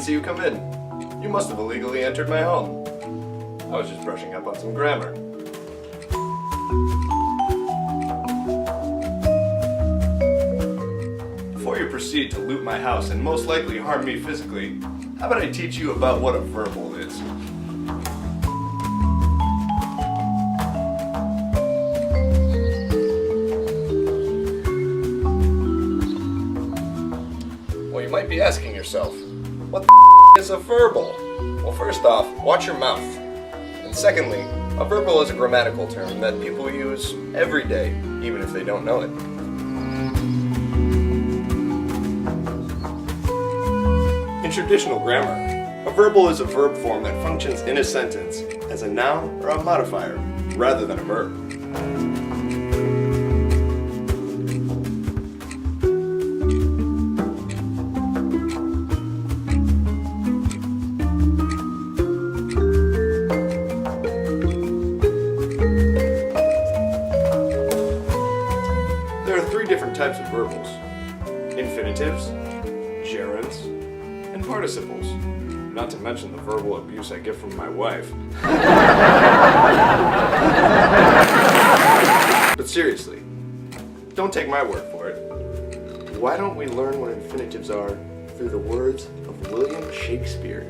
didn't see you come in. You must have illegally entered my home. I was just brushing up on some grammar. Before you proceed to loot my house and most likely harm me physically, how about I teach you about what a verbal is? Well, you might be asking yourself, what the is a verbal? Well, first off, watch your mouth. And secondly, a verbal is a grammatical term that people use every day, even if they don't know it. In traditional grammar, a verbal is a verb form that functions in a sentence as a noun or a modifier, rather than a verb. There are three different types of verbals: infinitives, gerunds, and participles. Not to mention the verbal abuse I get from my wife. But seriously, don't take my word for it. Why don't we learn what infinitives are through the words of William Shakespeare?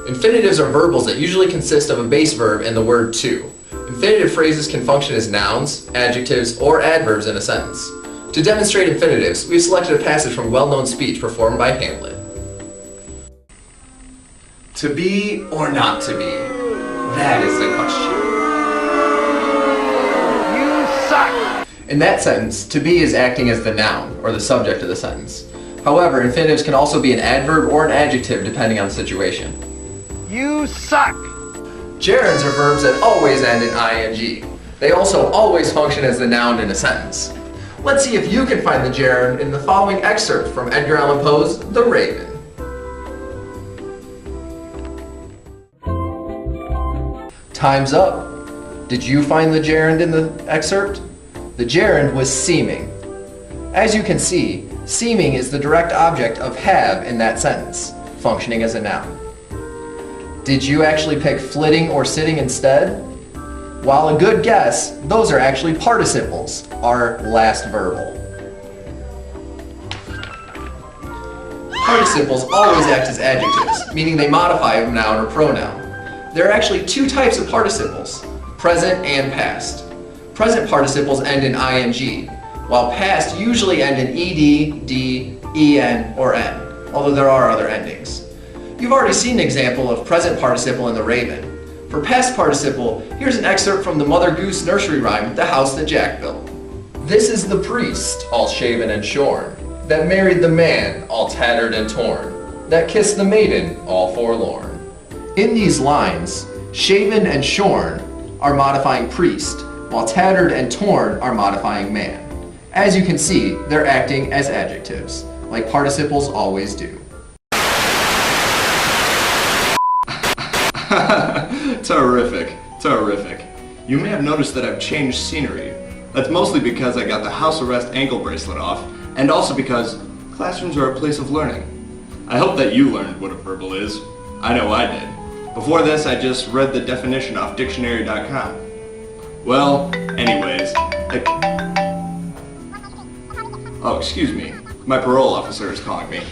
Infinitives are verbals that usually consist of a base verb and the word to. Infinitive phrases can function as nouns, adjectives, or adverbs in a sentence. To demonstrate infinitives, we've selected a passage from a well-known speech performed by Hamlet. To be or not to be? That is the question. You suck! In that sentence, to be is acting as the noun, or the subject of the sentence. However, infinitives can also be an adverb or an adjective depending on the situation. You suck! Gerunds are verbs that always end in ing. They also always function as the noun in a sentence. Let's see if you can find the gerund in the following excerpt from Edgar Allan Poe's The Raven. Time's up. Did you find the gerund in the excerpt? The gerund was seeming. As you can see, seeming is the direct object of have in that sentence, functioning as a noun. Did you actually pick flitting or sitting instead? While a good guess, those are actually participles, our last verbal. Participles always act as adjectives, meaning they modify a noun or pronoun. There are actually two types of participles, present and past. Present participles end in ing, while past usually end in ed, d, en, or n, although there are other endings. You've already seen an example of present participle in The Raven. For past participle, here's an excerpt from the Mother Goose nursery rhyme, The House That Jack Built. This is the priest, all shaven and shorn, that married the man, all tattered and torn, that kissed the maiden, all forlorn. In these lines, shaven and shorn are modifying priest, while tattered and torn are modifying man. As you can see, they're acting as adjectives, like participles always do. Terrific, terrific. You may have noticed that I've changed scenery. That's mostly because I got the house arrest ankle bracelet off, and also because classrooms are a place of learning. I hope that you learned what a verbal is. I know I did. Before this, I just read the definition off dictionary.com. Well, anyways, Oh, excuse me. My parole officer is calling me.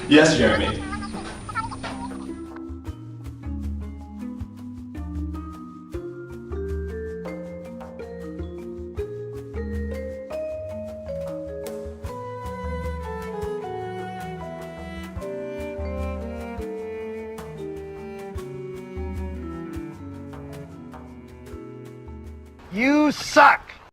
Yes, Jeremy. You suck!